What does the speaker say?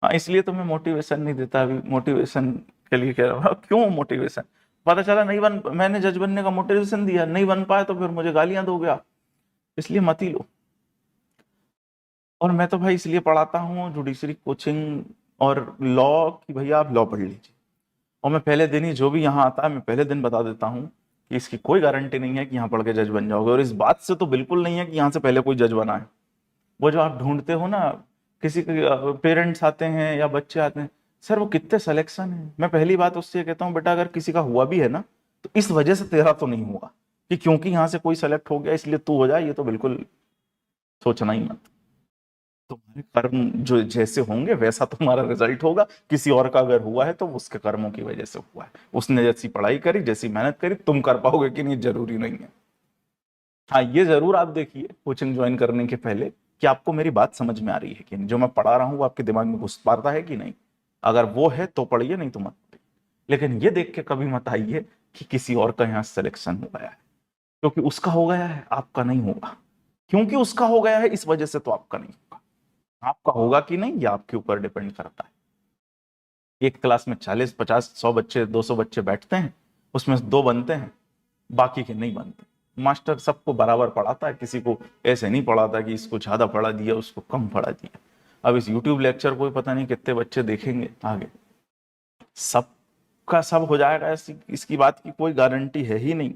हाँ, इसलिए तो मैं मोटिवेशन नहीं देता अभी, मोटिवेशन के लिए कह रहा हूँ। क्यों मोटिवेशन? पता चला नहीं बन, मैंने जज बनने का मोटिवेशन दिया, नहीं बन पाया तो फिर मुझे गालियां दोगे आप, इसलिए मत ही लो। और मैं तो भाई इसलिए पढ़ाता हूँ जुडिशरी कोचिंग और लॉ, कि भैया आप लॉ पढ़ लीजिए। और मैं पहले दिन ही, जो भी यहाँ आता है मैं पहले दिन बता देता हूँ कि इसकी कोई गारंटी नहीं है कि यहाँ पढ़ के जज बन जाओगे, और इस बात से तो बिल्कुल नहीं है कि यहाँ से पहले कोई जज बना है। वो जो आप ढूंढते हो ना, किसी के पेरेंट्स आते हैं या बच्चे आते हैं, सर वो कितने सिलेक्शन है, मैं पहली बात उससे ये कहता हूँ, बेटा अगर किसी का हुआ भी है ना, तो इस वजह से तेरा तो नहीं हुआ कि क्योंकि यहाँ से कोई सेलेक्ट हो गया इसलिए तू हो जाए, ये तो बिल्कुल सोचना ही मत। तुम्हारे कर्म जो जैसे होंगे वैसा तुम्हारा रिजल्ट होगा। किसी और का अगर हुआ है तो उसके कर्मों की वजह से हुआ है, उसने जैसी पढ़ाई करी, जैसी मेहनत करी, तुम कर पाओगे कि नहीं जरूरी नहीं है। हाँ, ये जरूर आप देखिए कोचिंग ज्वाइन करने के पहले कि आपको मेरी बात समझ में आ रही है कि नहीं, जो मैं पढ़ा रहा हूँ वो आपके दिमाग में घुस पाता है कि नहीं। अगर वो है तो पढ़िए, नहीं तो मत पढ़िए। लेकिन ये देख के कभी मत आइए कि किसी और का यहाँ सिलेक्शन हो गया है, क्योंकि उसका हो गया है आपका नहीं होगा। क्योंकि उसका हो गया है इस वजह से तो आपका नहीं होगा। आपका होगा कि नहीं ये आपके ऊपर डिपेंड करता है। एक क्लास में 40 50 100 बच्चे 200 बच्चे बैठते हैं, उसमें से 2 बनते हैं, बाकी के नहीं बनते। मास्टर सबको बराबर पढ़ाता है, किसी को ऐसे नहीं पढ़ाता कि इसको ज्यादा पढ़ा दिया उसको कम पढ़ा दिया। अब इस यूट्यूब लेक्चर को पता नहीं कितने बच्चे देखेंगे आगे, सबका सब हो जाएगा ऐसी इसकी बात की कोई गारंटी है ही नहीं।